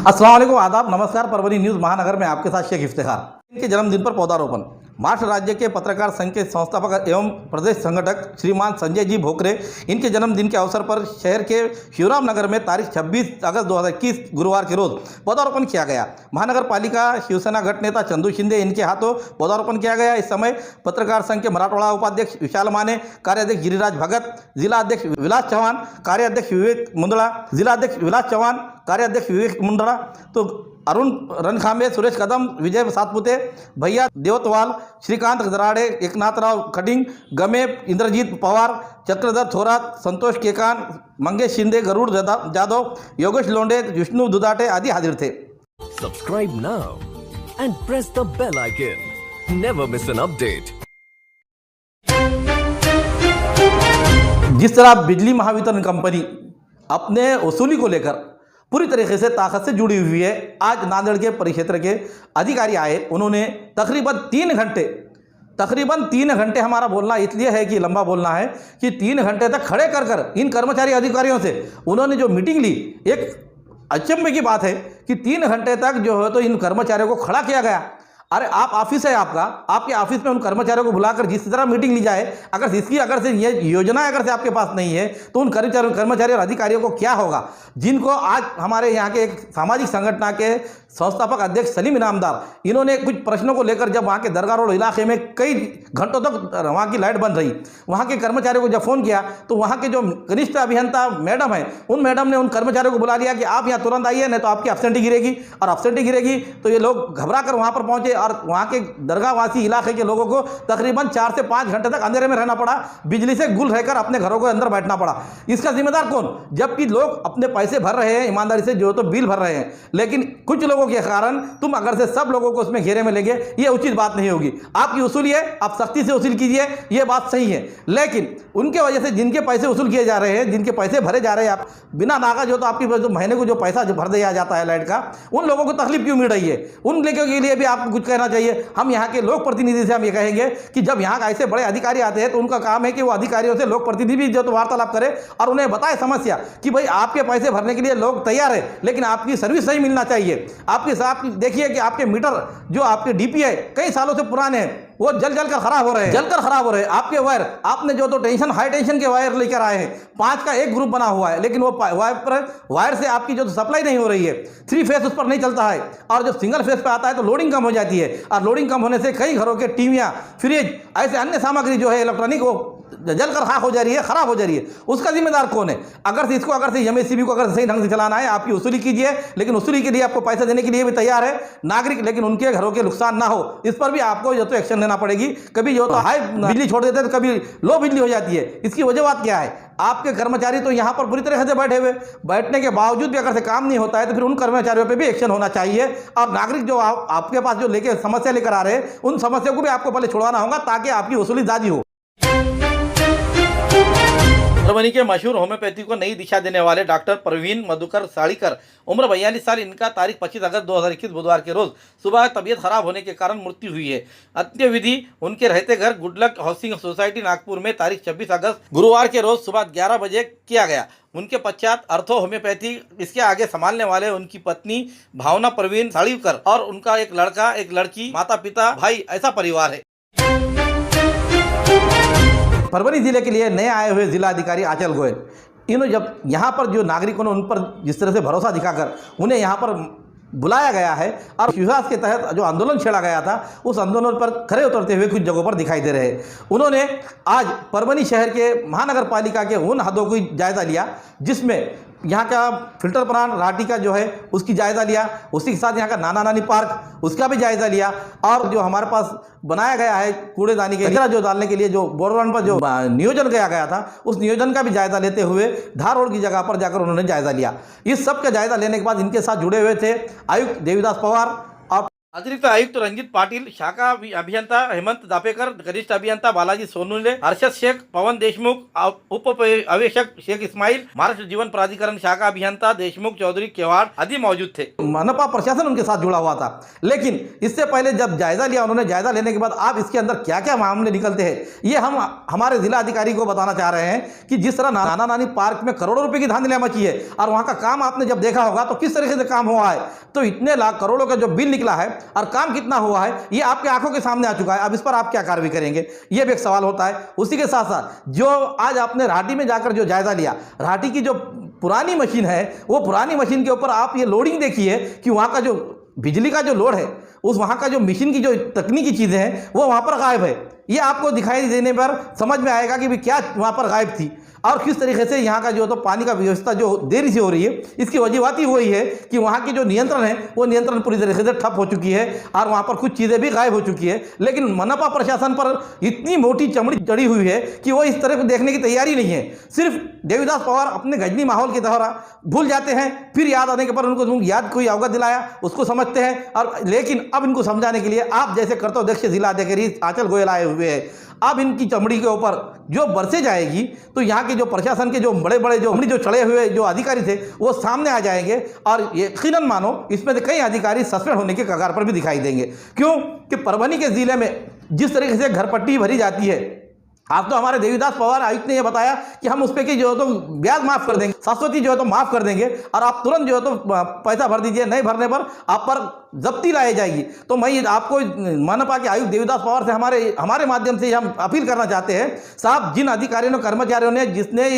अस्सलाम वालेकुम, आदाब, नमस्कार। परवरी न्यूज़ महानगर में आपके साथ शेख इफ्तिखार। इनके जन्मदिन पर पौधारोपण। महाराष्ट्र राज्य के पत्रकार संघ के संस्थापक एवं प्रदेश संगठक श्रीमान संजय जी भोकरे, इनके जन्मदिन के अवसर पर शहर के शिवराम नगर में तारीख 26 अगस्त 2021 गुरुवार के रोज पौधारोपण किया गया। महानगर पालिका शिवसेना गट नेता चंदू शिंदे, इनके हाथों पौधारोपण किया गया। इस समय पत्रकार संघ के मराठवाड़ा उपाध्यक्ष विशाल माने, कार्याध्यक्ष गिरिराज भगत, जिला अध्यक्ष विलास चौहान, कार्याध्यक्ष विवेक मुंदड़ा, जिला अध्यक्ष विलास चौहान, कार्याध्यक्ष विवेक मुंदड़ा, तो अरुण रणखांबे, सुरेश कदम, विजय सातपुते, भैया देवतवाल, श्रीकांत गजराडे, एकनाथराव खटिंग, गमे, इंद्रजीत पवार, चक्रधर थोरात, संतोष केकान, मंगेश शिंदे, गरुड़ जादव, योगेश लोंडे, विष्णु दुदाटे आदि हाजिर थे। Subscribe now and press the bell icon. Never miss an update. जिस तरह बिजली महावितरण कंपनी अपने वसूली को लेकर पूरी तरीके से ताकत से जुड़ी हुई है, आज नांदेड़ के परिक्षेत्र के अधिकारी आए। उन्होंने तकरीबन 3 घंटे हमारा बोलना इसलिए है कि लंबा बोलना है कि 3 घंटे तक खड़े कर इन कर्मचारी अधिकारियों से उन्होंने जो मीटिंग ली, एक अचंभे की बात है कि 3 घंटे तक जो है तो इन कर्मचारियों को खड़ा किया गया। अरे आप ऑफिस है आपका, आपके ऑफिस में उन कर्मचारियों को बुलाकर जिस तरह मीटिंग ली जाए, अगर से ये योजना अगर से आपके पास नहीं है तो उन कर्मचारी और अधिकारियों को क्या होगा, जिनको आज हमारे यहाँ के एक सामाजिक संगठन के संस्थापक अध्यक्ष सलीम इनामदार, इन्होंने कुछ प्रश्नों को लेकर जब वहाँ के दरगाह रोड इलाके में कई घंटों तक वहाँ की लाइट बंद रही, वहाँ के कर्मचारियों को जब फ़ोन किया तो वहाँ के जो कनिष्ठ अभियंता मैडम है, उन मैडम ने उन कर्मचारियों को बुला लिया कि आप यहाँ तुरंत आइए, नहीं तो आपकी एब्सेंटी गिरेगी। और एब्सेंटी गिरेगी तो ये लोग घबरा कर वहाँ पर पहुँचे और वहाँ के दरगाहवासी इलाके के लोगों को तकरीबन 4 से 5 घंटे तक अंधेरे में रहना पड़ा, बिजली से गुल रहकर अपने घरों के अंदर बैठना पड़ा। इसका जिम्मेदार कौन? जबकि लोग अपने पैसे भर रहे हैं ईमानदारी से, जो तो बिल भर रहे हैं, लेकिन कुछ लोगों के कारण तुम अगर से सब लोगों को उसमें घेरे में लेंगे, ये उचित बात नहीं होगी। आपकी वसूली है, आप सख्ती से वसूल कीजिए, ये बात सही है, लेकिन उनके वजह से जिनके पैसे वसूल किए जा रहे हैं, जिनके पैसे भरे जा रहे हैं, आप बिना नागा जो तो आपकी जो महीने को जो पैसा जो भर दिया जाता है लाइट का, उन लोगों को तकलीफ क्यों मिल रही है? उन लोगों के लिए भी आपको कुछ कहना चाहिए। हम यहाँ के लोक प्रतिनिधि से हम ये कहेंगे कि जब यहाँ ऐसे बड़े अधिकारी आते हैं तो उनका काम है कि वो अधिकारियों से लोक प्रतिनिधि जो तो वार्तालाप करे और उन्हें बताए समस्या कि भाई आपके पैसे भरने के लिए लोग तैयार है, लेकिन आपकी सर्विस सही मिलना चाहिए। आपके साथ देखिए कि आपके मीटर जो आपके डीपी है कई सालों से पुराने हैं, वो जल कर खराब हो रहे हैं, आपके वायर, आपने जो तो हाई टेंशन के वायर लेकर आए हैं, 5 का एक ग्रुप बना हुआ है, लेकिन वो वायर से आपकी जो सप्लाई नहीं हो रही है, 3 फेस उस पर नहीं चलता है, और जब सिंगल फेस पे आता है तो लोडिंग कम हो जाती है, और लोडिंग कम होने से कई घरों के टीवियां, फ्रिज, ऐसे अन्य सामग्री जो है इलेक्ट्रॉनिक, वो जलकर खाक हो जा रही है, खराब हो जा रही है। उसका जिम्मेदार कौन है? अगर से एमएससीबी को अगर सही ढंग से चलाना है, आपकी वसूली कीजिए, लेकिन वसूली के लिए आपको पैसे देने के लिए भी तैयार है नागरिक, लेकिन उनके घरों के नुकसान ना हो, इस पर भी आपको जो तो एक्शन लेना पड़ेगी। कभी जो तो हाई बिजली छोड़ देते हैं तो कभी लो बिजली हो जाती है। इसकी वजह बात क्या है? आपके कर्मचारी तो यहाँ पर पूरी तरह से बैठने के बावजूद भी अगर से काम नहीं होता है तो फिर उन कर्मचारियों पे भी एक्शन होना चाहिए, और नागरिक जो आपके पास जो लेके समस्या लेकर आ रहे हैं, उन समस्या को भी आपको पहले छुड़वाना होगा ताकि आपकी वसूली जारी हो। परभनी के मशहूर होम्योपैथी को नई दिशा देने वाले डॉक्टर परवीन मधुकर साड़ीकर, उम्र 42 साल, इनका तारीख 25 अगस्त 2021 बुधवार के रोज सुबह तबीयत खराब होने के कारण मृत्यु हुई है। अंत्यविधि उनके रहते घर गुडलक हाउसिंग सोसाइटी नागपुर में तारीख 26 अगस्त गुरुवार के रोज सुबह 11 बजे किया गया। उनके पश्चात अर्थो होम्योपैथी इसके आगे संभालने वाले उनकी पत्नी भावना परवीन साड़ीकर और उनका एक लड़का, एक लड़की, माता पिता, भाई, ऐसा परिवार है। परभनी जिले के लिए नए आए हुए जिला अधिकारी आंचल गोयल, इन्होंने जब यहाँ पर जो नागरिकों ने उन पर जिस तरह से भरोसा दिखाकर उन्हें यहाँ पर बुलाया गया है और विश्वास के तहत जो आंदोलन छेड़ा गया था, उस आंदोलन पर खरे उतरते हुए कुछ जगहों पर दिखाई दे रहे हैं। उन्होंने आज परभनी शहर के महानगर पालिका के उन हदों को जायजा लिया जिसमें यहाँ का फिल्टर प्लांट राटी का जो है उसकी जायज़ा लिया, उसी के साथ यहाँ का नाना नानी पार्क उसका भी जायज़ा लिया, और जो हमारे पास बनाया गया है कूड़ेदानी के कचरा जो डालने के लिए जो बोरवन पर जो नियोजन किया गया था, उस नियोजन का भी जायज़ा लेते हुए धार रोड की जगह पर जाकर उन्होंने जायज़ा लिया। इस सब का जायज़ा लेने के बाद इनके साथ जुड़े हुए थे आयुक्त देवीदास पवार, अतिरिक्त आयुक्त रंजित पाटील, शाखा अभियंता हेमंत दापेकर, कनिष्ठ अभियंता बालाजी सोनुले, हर्षद शेख, पवन देशमुख, उप अवेक्षक शेख इस्माइल, महाराष्ट्र जीवन प्राधिकरण शाखा अभियंता देशमुख चौधरी केवाड़ आदि मौजूद थे। मनपा प्रशासन उनके साथ जुड़ा हुआ था। लेकिन इससे पहले जब जायजा लिया उन्होंने, जायजा लेने के बाद आप इसके अंदर क्या क्या मामले निकलते हैं ये हम हमारे जिला अधिकारी को बताना चाह रहे हैं कि जिस तरह नाना नानी पार्क में करोड़ों रुपए की धांधलियां मची है और वहां का काम आपने जब देखा होगा तो किस तरीके से काम हुआ है, तो इतने लाख करोड़ों का जो बिल निकला है और काम कितना हुआ है ये आपके आंखों के सामने आ चुका है। अब इस पर आप क्या कार्रवाई करेंगे, ये भी एक सवाल होता है। उसी के साथ साथ जो आज आपने राहटी में जाकर जो जायजा लिया, राहटी की जो पुरानी मशीन है वो पुरानी मशीन के ऊपर आप ये लोडिंग देखिए कि वहां का जो बिजली का जो लोड है, उस वहां का जो मशीन की जो तकनीकी चीजें हैं वो वहां पर गायब है। ये आपको दिखाई देने पर समझ में आएगा कि भी क्या वहां पर गायब थी और किस तरीके से यहाँ का जो तो पानी का व्यवस्था जो देरी से हो रही है। इसकी वजूहत ही वही है कि वहाँ की जो नियंत्रण है वो नियंत्रण पूरी तरीके से ठप हो चुकी है और वहाँ पर कुछ चीज़ें भी गायब हो चुकी है। लेकिन मनपा प्रशासन पर इतनी मोटी चमड़ी चढ़ी हुई है कि वो इस तरह को देखने की तैयारी नहीं है। सिर्फ देवीदास पवार अपने गजनी माहौल की तरह भूल जाते हैं, फिर याद आने के पर उनको याद कोई अवगत दिलाया उसको समझते हैं। और लेकिन अब इनको समझाने के लिए आप जैसे कर्तव्यदक्ष जिला अधिकारी आंचल गोयल आए हुए हैं। अब इनकी चमड़ी के ऊपर जो बरसे जाएगी तो यहाँ के जो प्रशासन के जो बड़े बड़े जो चढ़े हुए जो अधिकारी थे वो सामने आ जाएंगे और यकीनन मानो इसमें से कई अधिकारी सस्पेंड होने के कगार पर भी दिखाई देंगे। क्यों कि परभनी के जिले में जिस तरीके से घरपट्टी भरी जाती है, आप तो हमारे देवीदास पवार आयुक्त ने यह बताया कि हम उस पर की जो है तो ब्याज माफ कर देंगे, शाश्वती जो है तो माफ कर देंगे और आप तुरंत जो है तो पैसा भर दीजिए, नहीं भरने पर आप पर जब्ती लाई जाएगी। तो मैं आपको मनपा के आयुक्त देवीदास पवार से हमारे माध्यम से हम अपील करना चाहते हैं, साहब जिन अधिकारियों ने कर्मचारियों ने जिसने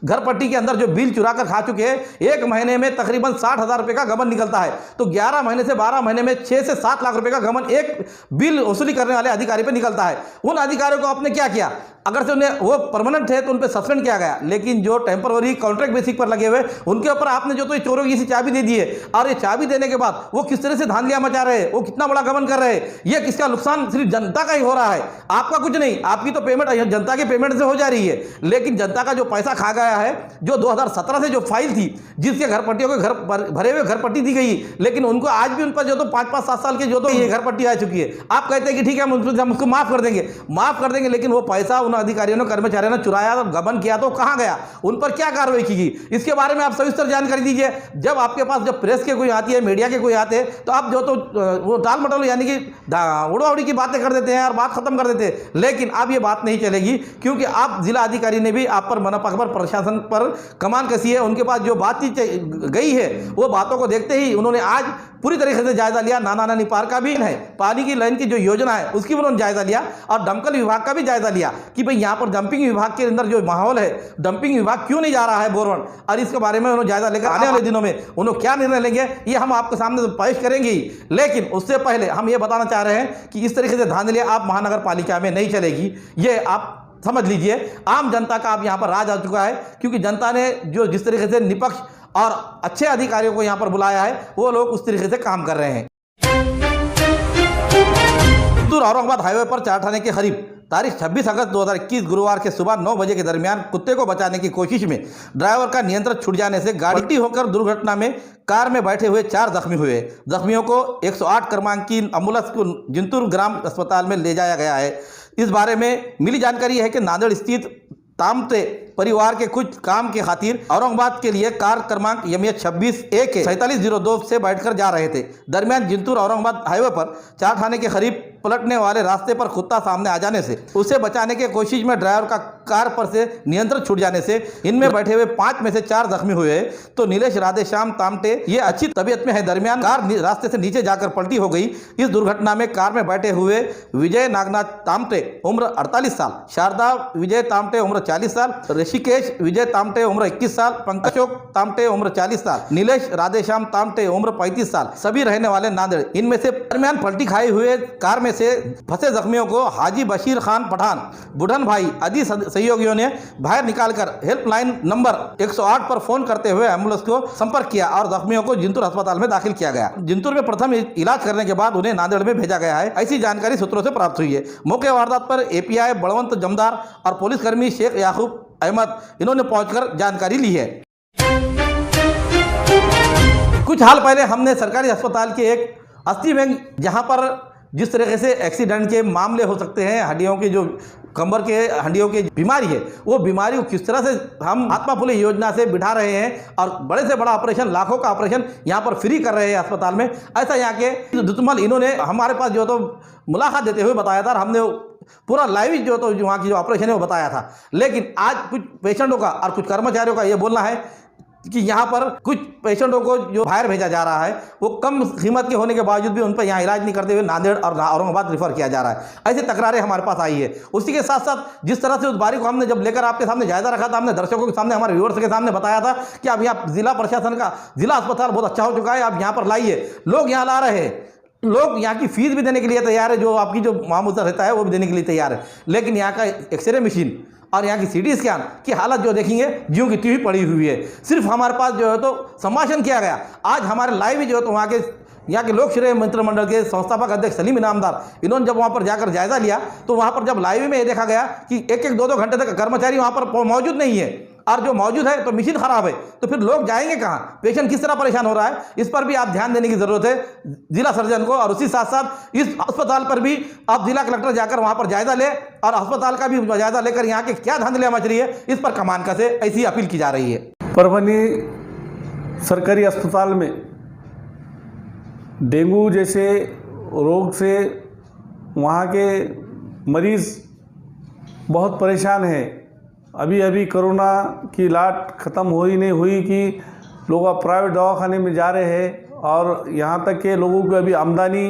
घर पट्टी के अंदर जो बिल चुरा कर खा चुके हैं, एक महीने में तकरीबन 60,000 रुपये का गबन निकलता है, तो 11 महीने से 12 महीने में 6 से 7 लाख रुपये का गबन एक बिल वसूली करने वाले अधिकारी पर निकलता है। उन अधिकारियों को आपने क्या किया, अगर से उन्हें वो परमानेंट है तो उन पर सस्पेंड किया गया, लेकिन जो टेम्पररी कॉन्ट्रैक्ट बेसिक पर लगे हुए उनके ऊपर आपने जो तो चोरों की सी चाबी दे दी है और ये चाबी देने के बाद वो किस तरह से धांधलियां मचा रहे हैं, वो कितना बड़ा गबन कर रहे हैं। ये किसका नुकसान सिर्फ जनता का ही हो रहा है, आपका कुछ नहीं। आपकी तो पेमेंट जनता के पेमेंट से हो जा रही है, लेकिन जनता का जो पैसा खा गया है, जो 2017 से जो फाइल थी जिसके घर पट्टियों के घर भरे हुए घर पट्टी दी गई, लेकिन उनको आज भी उन पर जो तो 5-5-7 साल के जो तो ये घर पट्टी आ चुकी है। आप कहते हैं कि ठीक है हम उसको माफ कर देंगे, लेकिन वो पैसा उन अधिकारियों ने कर्मचारियों ने चुराया और गबन किया तो कहां गया, उन पर क्या कार्रवाई की गई, इसके बारे में आप सविस्तर जानकारी दीजिए। जब आपके पास जब प्रेस के कोई आती है, मीडिया के कोई आते हैं, तो आप जो तो वो टाल मटोल यानी कि उड़ाउड़ी की बातें कर देते हैं और बात खत्म कर देते हैं। लेकिन अब ये बात नहीं चलेगी, क्योंकि आप जिला अधिकारी ने भी आप पर मनपा पर प्रशासन पर कमान कसी है। उनके पास जो बातचीत गई है वो बातों को देखते ही उन्होंने आज पूरी तरीके से जायजा लिया। नाना नानी पार्क का भी है, पानी की लाइन की जो योजना है उसकी भी उन्होंने जायजा लिया और दमकल विभाग का भी जायजा लिया कि भाई यहाँ पर डंपिंग विभाग के अंदर जो माहौल है, डंपिंग विभाग क्यों नहीं जा रहा है बोरवन, और इसके बारे में उन्होंने जायजा लेकर आने वाले दिनों में उन्होंने क्या निर्णय लेंगे ये हम आपके सामने तो पेश करेंगे ही। लेकिन उससे पहले हम ये बताना चाह रहे हैं कि इस तरीके से धांधलियां आप महानगर पालिका में नहीं चलेगी, ये आप समझ लीजिए। आम जनता का अब यहाँ पर राज आ चुका है, क्योंकि जनता ने जो जिस तरीके से निपक्ष और अच्छे अधिकारियों को यहाँ पर बुलाया है वो लोग उस तरीके से काम कर रहे हैं। औरंगाबाद हाईवे पर चारठाने के करीब तारीख 26 अगस्त 2021 गुरुवार के सुबह 9 बजे के दरमियान कुत्ते को बचाने की कोशिश में ड्राइवर का नियंत्रण छूट जाने से गाड़ी पलटी होकर दुर्घटना में कार में बैठे हुए 4 जख्मी हुए। जख्मियों को 108 क्रमांक की एम्बुलेंस को जिंतूर ग्राम अस्पताल में ले जाया गया है। इस बारे में मिली जानकारी है कि नांदेड़ स्थित तामते परिवार के कुछ काम के खातिर औरंगाबाद के लिए कार क्रमांक यमियत 26A4702 से बैठकर जा रहे थे। दरमियान जिंतूर औरंगाबाद हाईवे पर चारठाने के करीब पलटने वाले रास्ते पर कुत्ता सामने आ जाने से उसे बचाने की कोशिश में ड्राइवर का कार पर से नियंत्रण छूट जाने से इनमें बैठे हुए 5 में से 4 जख्मी हुए। तो नीलेश राधेश्याम तामटे ये अच्छी तबीयत में है। दरमियान कार रास्ते से नीचे जाकर पलटी हो गई। इस दुर्घटना में कार में बैठे हुए विजय नागनाथ तामटे उम्र 48 साल, शारदा विजय तामटे उम्र 40 साल, ऋषिकेश विजय तामटे उम्र 21 साल, पंकजोग तामटे उम्र 40 साल, नीलेश राधेश्याम तामटे उम्र 35 साल सभी रहने वाले नांदेड़। इनमें से दरमियान पलटी खाए हुए कार में से फंसे जख्मियों को हाजी बशीर खान पठान, बुढ़न भाई आदि सहयोगियों ने बाहर निकालकर हेल्पलाइन नंबर 108 पर फोन करते हुए एम्बुलेंस को संपर्क किया और जख्मियों को जिंतूर अस्पताल में दाखिल किया गया। जिंतूर में प्रथम इलाज करने के बाद उन्हें नांदेड़ में भेजा गया है, ऐसी जानकारी सूत्रों से प्राप्त हुई है। मौके वारदात पर एपीआई बलवंत जमदार और पुलिसकर्मी शेख याकूब अहमद इन्होंने पहुंचकर जानकारी ली है। कुछ हाल पहले हमने सरकारी अस्पताल के एक अस्थि व्यंग जहाँ पर जिस तरीके से एक्सीडेंट के मामले हो सकते हैं, हड्डियों की जो कमर के हड्डियों की बीमारी है, वो बीमारी को किस तरह से हम महात्मा फुले योजना से बिठा रहे हैं और बड़े से बड़ा ऑपरेशन, लाखों का ऑपरेशन यहाँ पर फ्री कर रहे हैं अस्पताल में। ऐसा यहाँ के दुतमल इन्होंने हमारे पास जो तो मुलाकात देते हुए बताया था और हमने पूरा लाइव जो तो वहाँ की जो ऑपरेशन है वो बताया था। लेकिन आज कुछ पेशेंटों का और कुछ कर्मचारियों का ये बोलना है कि यहाँ पर कुछ पेशेंटों को जो बाहर भेजा जा रहा है वो कम कीमत के होने के बावजूद भी उन पर यहाँ इलाज नहीं करते हुए नांदेड़ और औरंगाबाद रेफर किया जा रहा है। ऐसी तकरारें हमारे पास आई है। उसी के साथ साथ जिस तरह से उस बारी को हमने जब लेकर आपके सामने जायजा रखा था, हमने दर्शकों के सामने, हमारे व्यूअर्स के सामने बताया था कि अब यहाँ जिला प्रशासन का जिला अस्पताल बहुत अच्छा हो चुका है, आप यहाँ पर लाइए। लोग यहाँ ला रहे हैं, लोग यहाँ की फीस भी देने के लिए तैयार है, जो आपकी जो मामूला रहता है वो भी देने के लिए तैयार है। लेकिन यहाँ का एक्सरे मशीन और यहाँ की सीटी स्कैन की हालत जो देखेंगे ज्यों की त्यों ही पड़ी हुई है। सिर्फ हमारे पास जो है तो संभाषण किया गया। आज हमारे लाइव जो है तो वहाँ के लोक श्रेय मंत्रिमंडल के संस्थापक अध्यक्ष सलीम इनामदार, इन्होंने जब वहाँ पर जाकर जायजा लिया तो वहाँ पर जब लाइव में ये देखा गया कि एक दो घंटे तक कर्मचारी वहाँ पर मौजूद नहीं है, और जो मौजूद है तो मशीन खराब है, तो फिर लोग जाएंगे कहाँ, पेशेंट किस तरह परेशान हो रहा है, इस पर भी आप ध्यान देने की जरूरत है जिला सर्जन को। और उसी साथ साथ इस अस्पताल पर भी आप जिला कलेक्टर जाकर वहाँ पर जायजा ले और अस्पताल का भी जायजा लेकर यहाँ के क्या धांधलियाँ मच रही है इस पर कमान कसे, ऐसी अपील की जा रही है। परभनी सरकारी अस्पताल में डेंगू जैसे रोग से वहाँ के मरीज़ बहुत परेशान हैं। अभी अभी कोरोना की लाट ख़त्म हो ही नहीं हुई कि लोग अब प्राइवेट दवाखाने में जा रहे हैं और यहाँ तक के लोगों को अभी आमदनी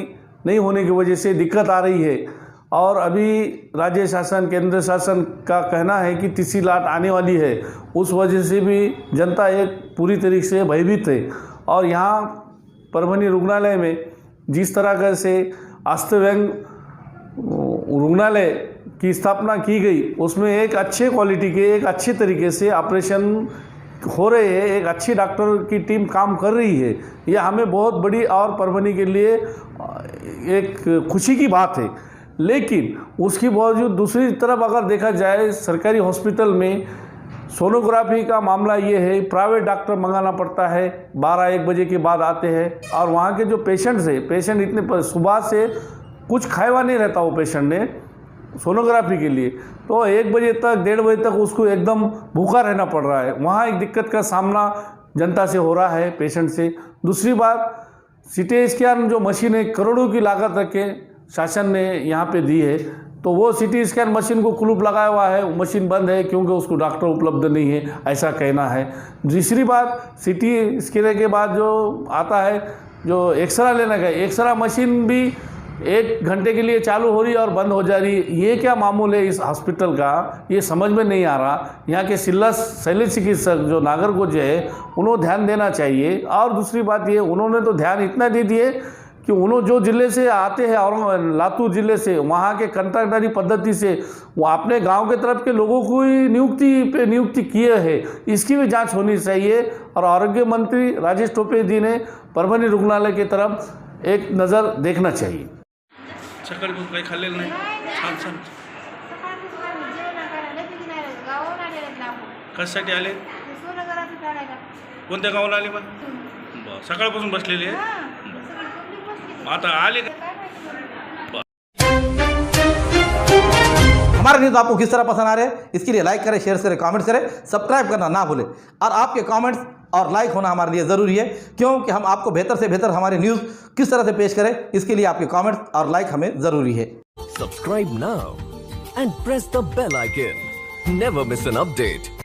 नहीं होने की वजह से दिक्कत आ रही है। और अभी राज्य शासन, केंद्र शासन का कहना है कि तीसरी लाट आने वाली है, उस वजह से भी जनता एक पूरी तरीके से भयभीत है। और यहाँ परभनी रुग्णालय में जिस तरह से अस्थि व्यंग रुग्णालय की स्थापना की गई, उसमें एक अच्छे क्वालिटी के, एक अच्छे तरीके से ऑपरेशन हो रहे हैं, एक अच्छी डॉक्टर की टीम काम कर रही है। यह हमें बहुत बड़ी और परभनी के लिए एक खुशी की बात है। लेकिन उसके बावजूद दूसरी तरफ अगर देखा जाए, सरकारी हॉस्पिटल में सोनोग्राफी का मामला ये है, प्राइवेट डॉक्टर मंगाना पड़ता है, 12-1 बजे के बाद आते हैं। और वहाँ के जो पेशेंट्स हैं, पेशेंट इतने सुबह से कुछ खाया हुआ नहीं रहता वो पेशेंट ने सोनोग्राफी के लिए, तो 1 बजे तक 1:30 बजे तक उसको एकदम भूखा रहना पड़ रहा है। वहाँ एक दिक्कत का सामना जनता से हो रहा है, पेशेंट से। दूसरी बात, सीटी स्कैन जो मशीन है, करोड़ों की लागत रख के शासन ने यहाँ पे दी है, तो वो सीटी स्कैन मशीन को कुलूप लगाया हुआ है, वो मशीन बंद है क्योंकि उसको डॉक्टर उपलब्ध नहीं है, ऐसा कहना है। दूसरी बात, सीटी स्कैन के बाद जो आता है, जो एक्सरा लेने का, एक्सरा मशीन भी 1 घंटे के लिए चालू हो रही है और बंद हो जा रही है। ये क्या मामूल है इस हॉस्पिटल का, ये समझ में नहीं आ रहा। यहाँ के शल्य चिकित्सक जो नागरकोज है, उन्होंने ध्यान देना चाहिए। और दूसरी बात ये, उन्होंने तो ध्यान इतना दे दिए कि उन्होंने जो ज़िले से आते हैं और लातूर ज़िले से, वहाँ के कंट्रैक्टरी पद्धति से वो अपने गांव के तरफ के लोगों को ही नियुक्ति किए हैं, इसकी भी जांच होनी चाहिए। और आरोग्य मंत्री राजेश टोपे जी ने परभणी रुग्णालय की तरफ एक नज़र देखना चाहिए। सकाळपासून काही खाल्लेलं नाही, छान छान. कशासाठी आले? कोणत्या गावाला आले? पण बरं, सकाळपासून बसलेले आहे. बरं, आता आले का? हमारे न्यूज़ आपको किस तरह पसंद आ रहे हैं, इसके लिए लाइक करें, शेयर करें, कमेंट्स करें, सब्सक्राइब करना ना भूलें। और आपके कमेंट्स और लाइक होना हमारे लिए ज़रूरी है, क्योंकि हम आपको बेहतर से बेहतर हमारे न्यूज़ किस तरह से पेश करें, इसके लिए आपके कमेंट्स और लाइक हमें ज़रूरी है। Subscribe now and press the bell icon. Never miss an update.